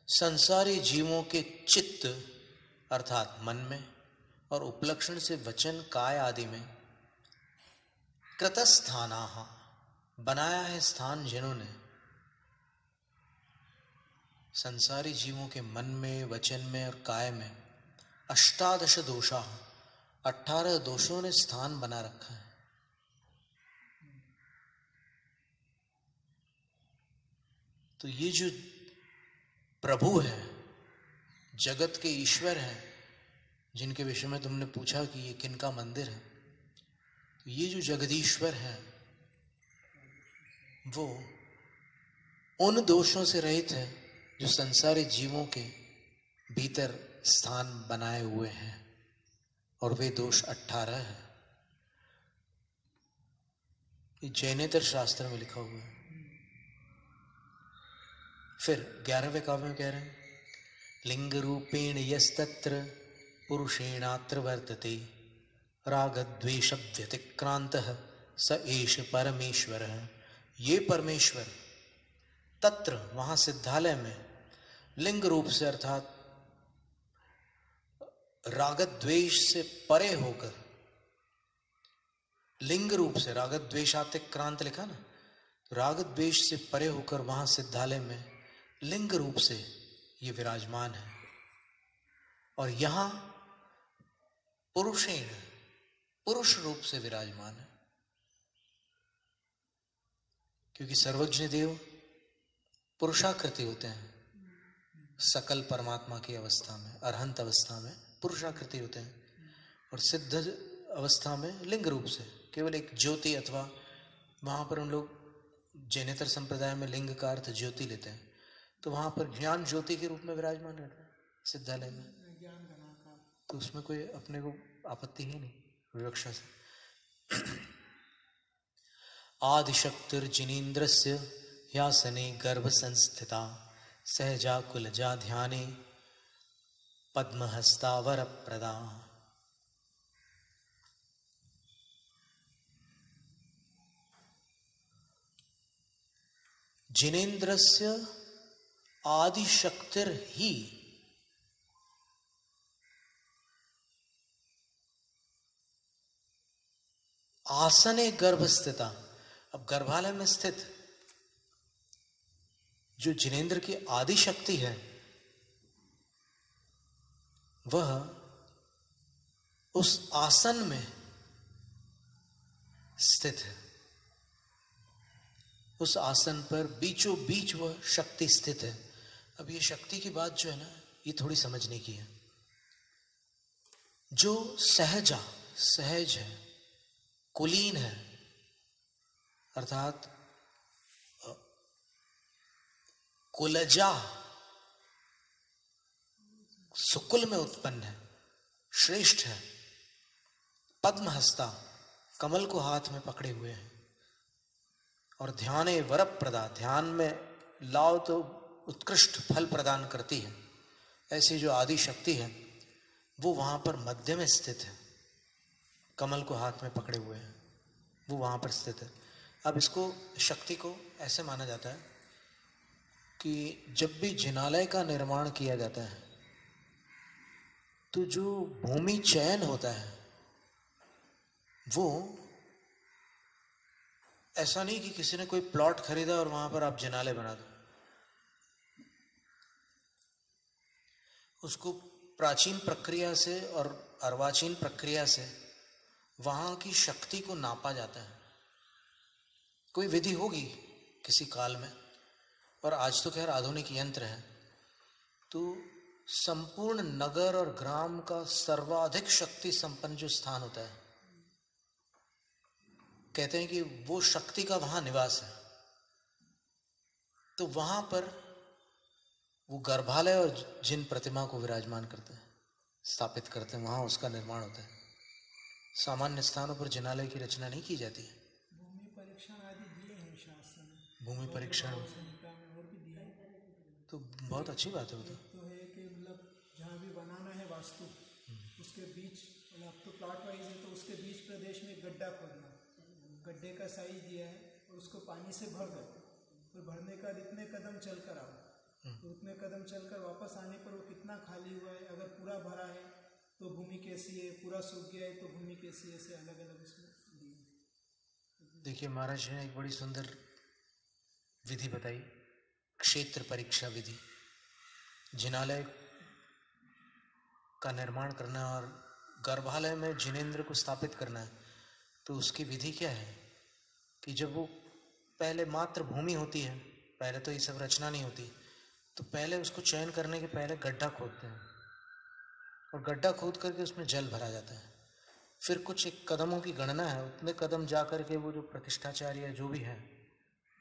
संसारी जीवों के चित्त अर्थात मन में और उपलक्षण से वचन, काय आदि में कृतस्थानाः बनाया है स्थान जिन्होंने संसारी जीवों के मन में, वचन में और काय में अष्टादश दोषा 18 दोषों ने स्थान बना रखा है। तो ये जो प्रभु है, जगत के ईश्वर हैं, जिनके विषय में तुमने पूछा कि ये किनका मंदिर है, तो ये जो जगदीश्वर है वो उन दोषों से रहित है जो संसारी जीवों के भीतर स्थान बनाए हुए हैं, और वे दोष 18 है। ये जैनेतर शास्त्र में लिखा हुआ है। फिर 11वें काव्य में कह रहे हैं, लिंग रूपेण यस्तत्र पुरुषेणात्र वर्तते रागद्वेष व्यतिक्रांतः स एष परमेश्वर। ये परमेश्वर तत्र वहां सिद्धालय में लिंग रूप से अर्थात रागद्वेष से परे होकर, लिंग रूप से रागद्वेषातिक्रांत लिखा ना, रागद्वेष से परे होकर वहां सिद्धालय में लिंग रूप से ये विराजमान है। और यहां पुरुषेण पुरुष रूप से विराजमान है, क्योंकि सर्वज्ञ देव पुरुषाकृति होते हैं। सकल परमात्मा की अवस्था में, अरहंत अवस्था में पुरुषाकृति होते हैं, और सिद्ध अवस्था में लिंग रूप से केवल एक ज्योति, अथवा वहां पर हम लोग जैनेतर संप्रदाय में लिंग का अर्थ ज्योति लेते हैं, तो वहां पर ज्ञान ज्योति के रूप में विराजमान रहता है सिद्धालय में। तो उसमें कोई अपने को आपत्ति है नहीं विवक्षा से। आदिशक्तिर्जिनेन्द्रस्य ह्यासने गर्भ संस्थिता सहजा कुलजा ध्याने पद्महस्तावर प्रदा। जिनेन्द्रस्य आदिशक्तिर ही आसने गर्भ स्थिता। अब गर्भालय में स्थित जो जिनेन्द्र की आदि शक्ति है वह उस आसन में स्थित है। उस आसन पर बीचों बीच वह शक्ति स्थित है। अब ये शक्ति की बात जो है ना, ये थोड़ी समझने की है। जो सहज है, कुलीन है, अर्थात कुलजा सुकुल में उत्पन्न है, श्रेष्ठ है, पद्महस्ता कमल को हाथ में पकड़े हुए हैं, और ध्याने वरप्रदा, ध्यान में लाओ तो उत्कृष्ट फल प्रदान करती है, ऐसी जो आदि शक्ति है वो वहां पर मध्य में स्थित है, कमल को हाथ में पकड़े हुए हैं, वो वहां पर स्थित है। अब इसको, शक्ति को ऐसे माना जाता है कि जब भी जिनालय का निर्माण किया जाता है तो जो भूमि चयन होता है वो ऐसा नहीं कि किसी ने कोई प्लॉट खरीदा और वहां पर आप जिनालय बना दो। उसको प्राचीन प्रक्रिया से और अर्वाचीन प्रक्रिया से वहां की शक्ति को नापा जाता है। कोई विधि होगी किसी काल में, और आज तो खैर आधुनिक यंत्र है, तो संपूर्ण नगर और ग्राम का सर्वाधिक शक्ति संपन्न जो स्थान होता है, कहते हैं कि वो शक्ति का वहां निवास है। तो वहां पर वो गर्भालय और जिन प्रतिमा को विराजमान करते हैं, स्थापित करते हैं, वहां उसका निर्माण होता है। सामान्य स्थानों पर जिनालय की रचना नहीं की जाती है। भूमि परीक्षण आदि दिए हैं शास्त्र में, भूमि परीक्षण संहिता में और भी दिए हैं। तो बहुत अच्छी बात है वो तो है कि मतलब जहाँ भी बनाना है वास्तु, उसके बीच, मतलब अब तो प्लॉट वाइज है तो उसके बीच प्रदेश में गड्ढा खोदना, गड्ढे का साइज दिया है और उसको पानी से भर दो, और भरने का इतने कदम चल कर आओ, तो उतने कदम चलकर वापस आने पर वो कितना खाली हुआ है, अगर पूरा भरा है तो भूमि कैसी है, पूरा सूख गया है तो भूमि कैसी है, ऐसे अलग अलग उसमें दिए। देखिए महाराज ने एक बड़ी सुंदर विधि बताई, क्षेत्र परीक्षा विधि। जिनालय का निर्माण करना और गर्भालय में जिनेंद्र को स्थापित करना है, तो उसकी विधि क्या है कि जब वो पहले मात्र भूमि होती है, पहले तो ये सब रचना नहीं होती, तो पहले उसको चयन करने के पहले गड्ढा खोदते हैं, और गड्ढा खोद करके उसमें जल भरा जाता है। फिर कुछ एक कदमों की गणना है, उतने कदम जा करके वो जो प्रतिष्ठाचार्य जो भी है,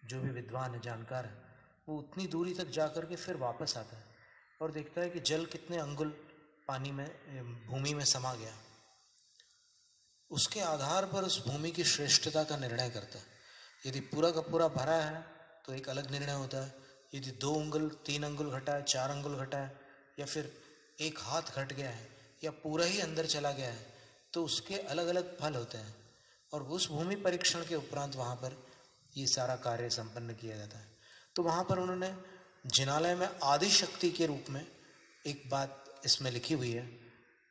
जो भी विद्वान है, जानकार है, वो उतनी दूरी तक जा करके फिर वापस आता है और देखता है कि जल कितने अंगुल पानी में, भूमि में समा गया। उसके आधार पर उस भूमि की श्रेष्ठता का निर्णय करता है। यदि पूरा का पूरा भरा है तो एक अलग निर्णय होता है, यदि 2 अंगुल 3 अंगुल घटा है, 4 अंगुल घटा है, या फिर 1 हाथ घट गया है, या पूरा ही अंदर चला गया है, तो उसके अलग अलग फल होते हैं। और उस भूमि परीक्षण के उपरांत वहाँ पर ये सारा कार्य संपन्न किया जाता है। तो वहाँ पर उन्होंने जिनालय में आदि शक्ति के रूप में एक बात इसमें लिखी हुई है,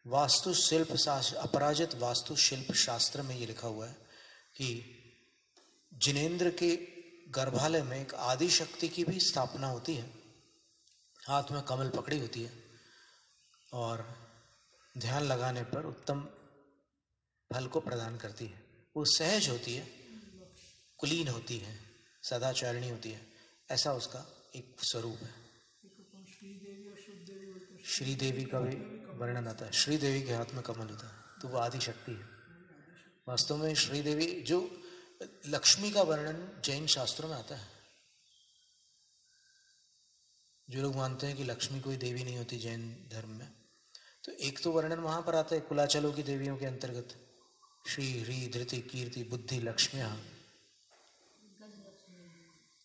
वास्तु शिल्प शास्त्र, अपराजित वास्तु शिल्प शास्त्र में ये लिखा हुआ है कि जिनेंद्र के गर्भालय में एक आदि शक्ति की भी स्थापना होती है, हाथ में कमल पकड़ी होती है, और ध्यान लगाने पर उत्तम फल को प्रदान करती है। वो सहज होती है, कुलीन होती है, सदाचारिणी होती है, ऐसा उसका एक स्वरूप है। श्रीदेवी का भी वर्णन आता है, श्रीदेवी के हाथ में कमल होता है, तो वो आदि शक्ति है। वास्तव में श्रीदेवी, जो लक्ष्मी का वर्णन जैन शास्त्रों में आता है। जो लोग मानते हैं कि लक्ष्मी कोई देवी नहीं होती जैन धर्म में, तो एक तो वर्णन वहां पर आता है कुलाचलों की देवियों के अंतर्गत, श्री ह्री धृति कीर्ति बुद्धि लक्ष्म्या,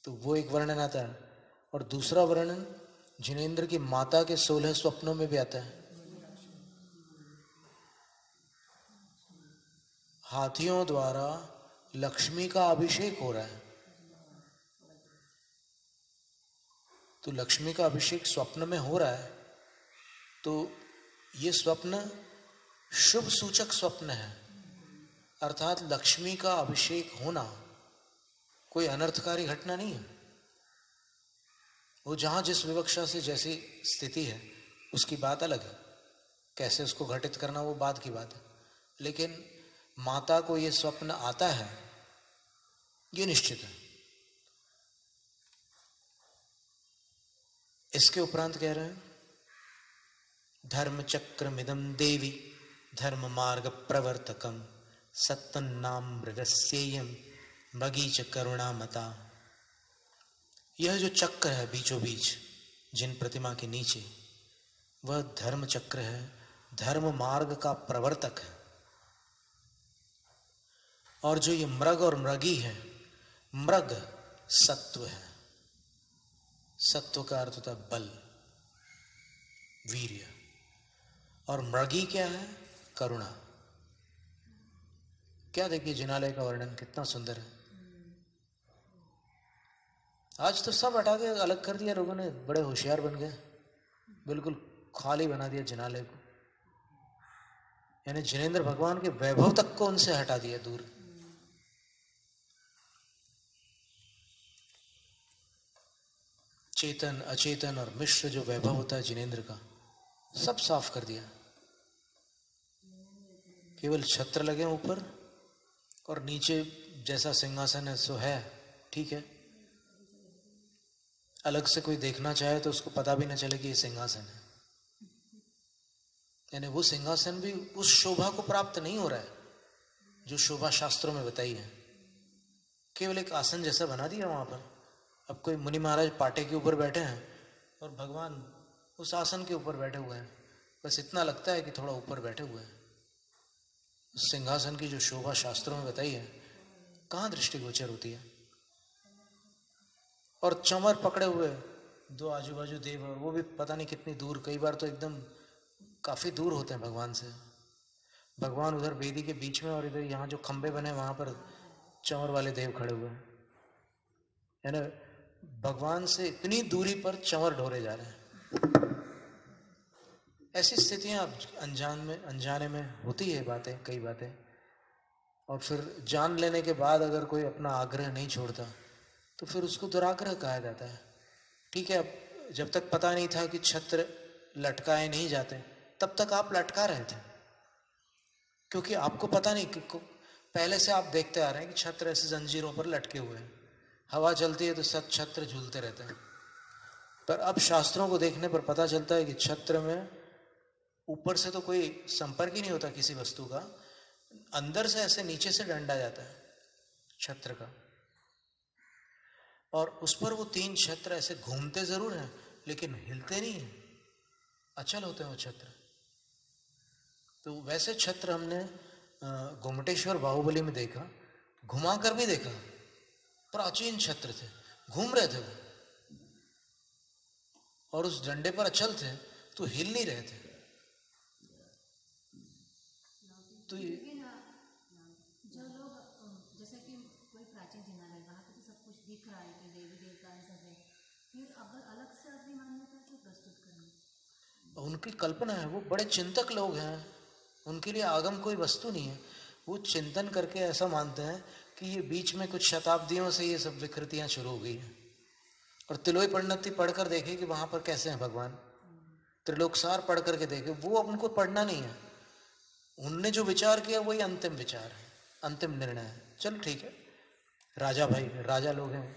तो वो एक वर्णन आता है। और दूसरा वर्णन जिनेंद्र की माता के 16 स्वप्नों में भी आता है। हाथियों द्वारा लक्ष्मी का अभिषेक हो रहा है, तो लक्ष्मी का अभिषेक स्वप्न में हो रहा है, तो ये स्वप्न शुभ सूचक स्वप्न है, अर्थात लक्ष्मी का अभिषेक होना कोई अनर्थकारी घटना नहीं है। वो जहां जिस विवक्षा से जैसी स्थिति है उसकी बात अलग है, कैसे उसको घटित करना वो बात की बात है, लेकिन माता को ये स्वप्न आता है ये निश्चित है। इसके उपरांत कह रहे हैं, धर्म चक्रमिदं देवी धर्म मार्ग प्रवर्तकम सत्तन्नाम मृगस्येयम मगीच करुणामता। यह जो चक्र है बीचों बीच जिन प्रतिमा के नीचे, वह धर्म चक्र है, धर्म मार्ग का प्रवर्तक है। और जो ये मृग और मृगी है, मृग सत्व है, सत्व का अर्थ होता है बल, वीर्य, और मृगी क्या है? करुणा। क्या देखिए जिनालय का वर्णन कितना सुंदर है। आज तो सब हटा दिया, अलग कर दिया लोगों ने, बड़े होशियार बन गए, बिल्कुल खाली बना दिया जिनालय को, यानी जिनेंद्र भगवान के वैभव तक को उनसे हटा दिया दूर। चेतन अचेतन और मिश्र जो वैभव होता है जिनेंद्र का, सब साफ कर दिया। केवल छत्र लगे ऊपर, और नीचे जैसा सिंहासन है सो है, ठीक है। अलग से कोई देखना चाहे तो उसको पता भी ना चले कि ये सिंहासन है, यानी वो सिंहासन भी उस शोभा को प्राप्त नहीं हो रहा है जो शोभा शास्त्रों में बताई है। केवल एक आसन जैसा बना दिया वहां पर। अब कोई मुनि महाराज पाटे के ऊपर बैठे हैं और भगवान उस आसन के ऊपर बैठे हुए हैं, बस इतना लगता है कि थोड़ा ऊपर बैठे हुए हैं। उस सिंहासन की जो शोभा शास्त्रों में बताई है कहाँ दृष्टिगोचर होती है। और चंवर पकड़े हुए दो आजू बाजू देव, और वो भी पता नहीं कितनी दूर, कई बार तो एकदम काफी दूर होते हैं भगवान से। भगवान उधर वेदी के बीच में, और इधर यहाँ जो खंबे बने वहां पर चंवर वाले देव खड़े हुए हैं, यानी भगवान से इतनी दूरी पर चंवर ढोरे जा रहे हैं। ऐसी स्थितियां अनजाने में होती है बातें, कई बातें, और फिर जान लेने के बाद अगर कोई अपना आग्रह नहीं छोड़ता तो फिर उसको दुराग्रह कहा जाता है। ठीक है, अब जब तक पता नहीं था कि छत्र लटकाए नहीं जाते तब तक आप लटका रहे थे, क्योंकि आपको पता नहीं कि पहले से आप देखते आ रहे हैं कि छत्र ऐसे जंजीरों पर लटके हुए हैं, हवा चलती है तो सब छत्र झूलते रहते हैं। पर अब शास्त्रों को देखने पर पता चलता है कि छत्र में ऊपर से तो कोई संपर्क ही नहीं होता किसी वस्तु का, अंदर से ऐसे नीचे से डंडा जाता है छत्र का, और उस पर वो 3 छत्र ऐसे घूमते जरूर हैं लेकिन हिलते नहीं हैं, अचल होते हैं वो छत्र। तो वैसे छत्र हमने गोमटेश्वर बाहुबली में देखा, घुमा कर भी देखा, प्राचीन छत्र थे, घूम रहे थे वो, और उस डंडे पर अचल थे तो हिल नहीं रहे थे। तो ये जो लोग जैसे कि कोई प्राचीन जिनालय, वहाँ पे तो सब कुछ दिख रहा है कि देवी देवता सब है, फिर अगर अलग से अपनी मान्यता क्यों प्रस्तुत करनी? उनकी कल्पना है, वो बड़े चिंतक लोग हैं, उनके लिए आगम कोई वस्तु नहीं है। वो चिंतन करके ऐसा मानते हैं कि ये बीच में कुछ शताब्दियों से ये सब विकृतियां शुरू हो गई हैं, और तिलोई परिणति पढ़कर देखे कि वहां पर कैसे हैं भगवान, त्रिलोकसार पढ़ करके देखे, वो अब उनको पढ़ना नहीं है। उनने जो विचार किया वही अंतिम विचार है, अंतिम निर्णय है। चलो ठीक है, राजा भाई, राजा लोग हैं,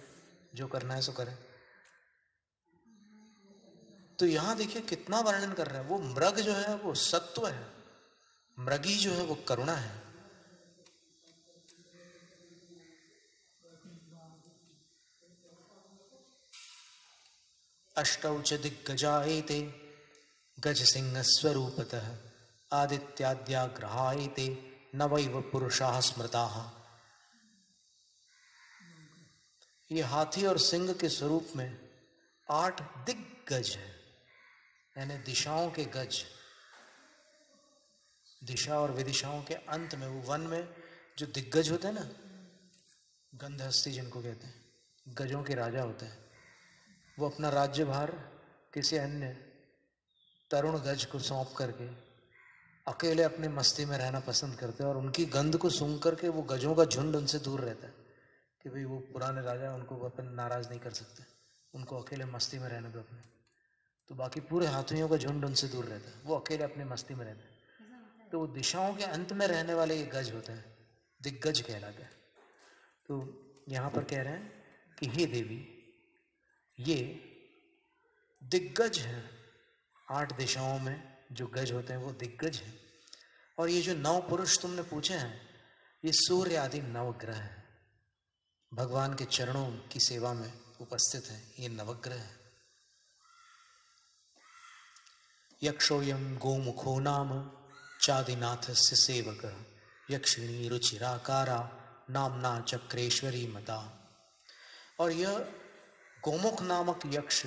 जो करना है सो करें। तो यहां देखिए कितना वर्णन कर रहे हैं। वो मृग जो है वो सत्व है, मृगी जो है वो करुणा है। अष्टौ च दिग्गजायते गज सिंह स्वरूपतः आदित्याद्याग्रहायते नवैव पुरुषाः स्मृताः। ये हाथी और सिंह के स्वरूप में 8 दिग्गज है, यानी दिशाओं के गज। दिशा और विदिशाओं के अंत में, वो वन में जो दिग्गज होते हैं ना, गंधहस्ती जिनको कहते हैं, गजों के राजा होते हैं, वो अपना राज्यभार किसी अन्य तरुण गज को सौंप करके अकेले अपनी मस्ती में रहना पसंद करते हैं, और उनकी गंध को सूंघ करके वो गजों का झुंड उनसे दूर रहता है कि भाई वो पुराने राजा, उनको अपन नाराज नहीं कर सकते, उनको अकेले मस्ती में रहने दो अपने। तो बाकी पूरे हाथियों का झुंड उनसे दूर रहता है, वो अकेले अपनी मस्ती में रहते हैं। तो वो दिशाओं के अंत में रहने वाले ये गज होते हैं, दिग्गज कहलाते हैं। तो यहाँ पर कह रहे हैं कि हे देवी, ये दिग्गज है, 8 दिशाओं में जो गज होते हैं वो दिग्गज है। और ये जो 9 पुरुष तुमने पूछे हैं, ये सूर्य आदि नवग्रह है, भगवान के चरणों की सेवा में उपस्थित है, ये नवग्रह है। यक्षोयम गोमुखो नाम चादिनाथस्य सेवकः यक्षिणी रुचिराकारा नामना चक्रेश्वरी मता। और यह गोमुख नामक यक्ष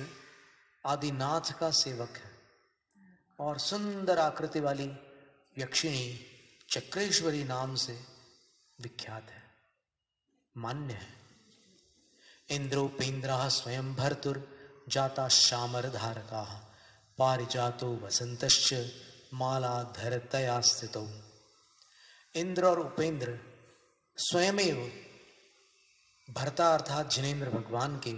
आदिनाथ का सेवक है और सुंदर आकृति वाली यक्षिणी चक्रेश्वरी नाम से विख्यात है, मान्य है। इंद्रोपेन्द्रः स्वयं भर्तुर जाता श्यामर धारका पारिजातो वसंतश्च मालाधरतया स्थितौ। इंद्र और उपेंद्र स्वयमेव भर्ता अर्थात जिनेन्द्र भगवान के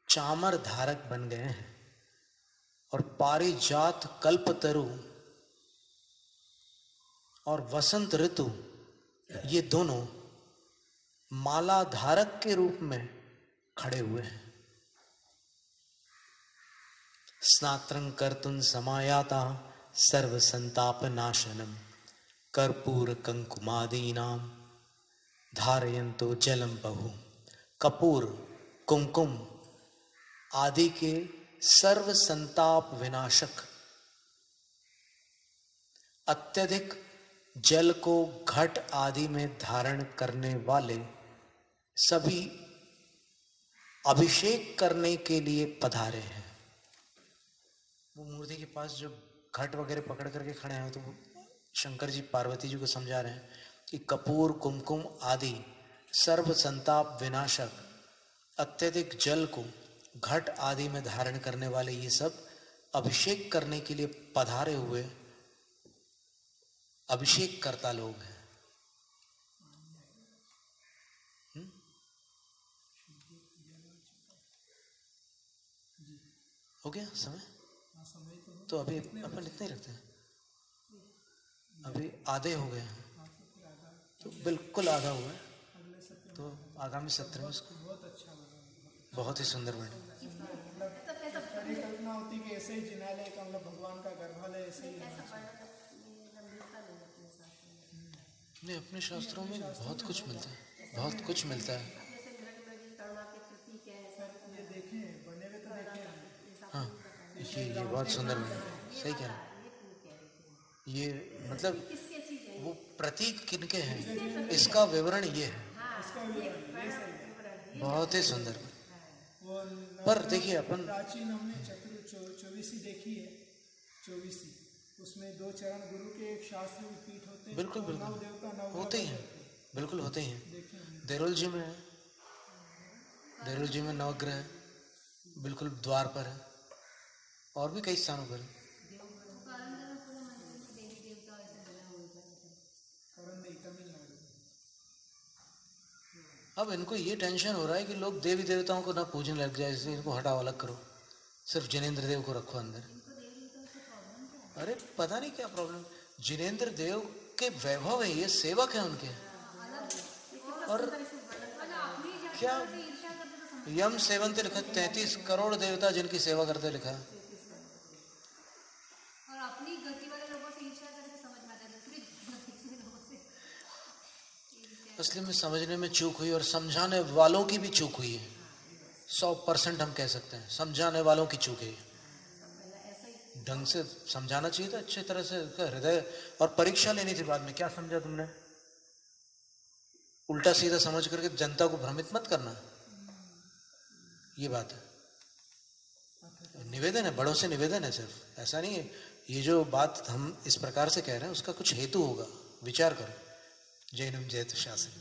चामर धारक बन गए हैं और पारिजात कल्पतरु और वसंत ऋतु ये दोनों माला धारक के रूप में खड़े हुए हैं। स्नात्रं कर्तुं समायाता सर्व संताप नाशनम कर्पूर कंकुमादीनां धारयन्तो जलम बहु। कपूर कुमकुम आदि के सर्व संताप विनाशक अत्यधिक जल को घट आदि में धारण करने वाले सभी अभिषेक करने के लिए पधारे हैं। वो मूर्ति के पास जो घट वगैरह पकड़ करके खड़े हैं तो शंकर जी पार्वती जी को समझा रहे हैं कि कपूर कुमकुम आदि सर्व संताप विनाशक अत्यधिक जल को घट आदि में धारण करने वाले ये सब अभिषेक करने के लिए पधारे हुए अभिषेक करता लोग हैं। हो गया समय? तो अभी अपन इतने ही रखते हैं, अभी आधे हो गए हैं, तो बिल्कुल आधा हुआ है। तो आगामी सत्र में उसको बहुत ही सुंदर बने। कल्पना होती कि ऐसे ही जिनालय का मतलब भगवान का गर्भालय ऐसे ही नहीं, अपने शास्त्रों में बहुत कुछ मिलता है, बहुत कुछ मिलता है। ये देखें बने हुए तो देखें। हाँ, ये बहुत सुंदर बने, सही कह रहे हैं। ये मतलब वो प्रतीक किनके हैं इसका विवरण ये है, बहुत ही सुंदर। पर देखिए अपन प्राचीन हमने चौबीसी देखी है, चौबीसी उसमें 2 चरण गुरु के एक शास्त्र पीठ होते हैं। बिल्कुल बिल्कुल होते ही हैं, बिल्कुल होते ही हैं। देरुल जी में है, देरुल जी में नवग्रह बिल्कुल द्वार पर है और भी कई स्थानों पर है। अब इनको ये टेंशन हो रहा है कि लोग देवी देवताओं को ना पूजने लग जाए, इसलिए इनको हटाओ, अलग करो, सिर्फ जिनेंद्र देव को रखो अंदर। अरे पता नहीं क्या प्रॉब्लम, जिनेंद्र देव के वैभव है, ये सेवक है उनके। और क्या यम सेवंते लिखा 33 करोड़ देवता जिनकी सेवा करते लिखा है। असली में समझने में चूक हुई और समझाने वालों की भी चूक हुई है। 100% हम कह सकते हैं समझाने वालों की चूक है। ढंग से समझाना चाहिए था, अच्छे तरह से हृदय और परीक्षा लेनी थी बाद में, क्या समझा तुमने, उल्टा सीधा समझ करके जनता को भ्रमित मत करना, ये बात है। निवेदन है, बड़ों से निवेदन है, सिर्फ ऐसा नहीं है। ये जो बात हम इस प्रकार से कह रहे हैं उसका कुछ हेतु होगा, विचार करो। जैनम जयतु शासन।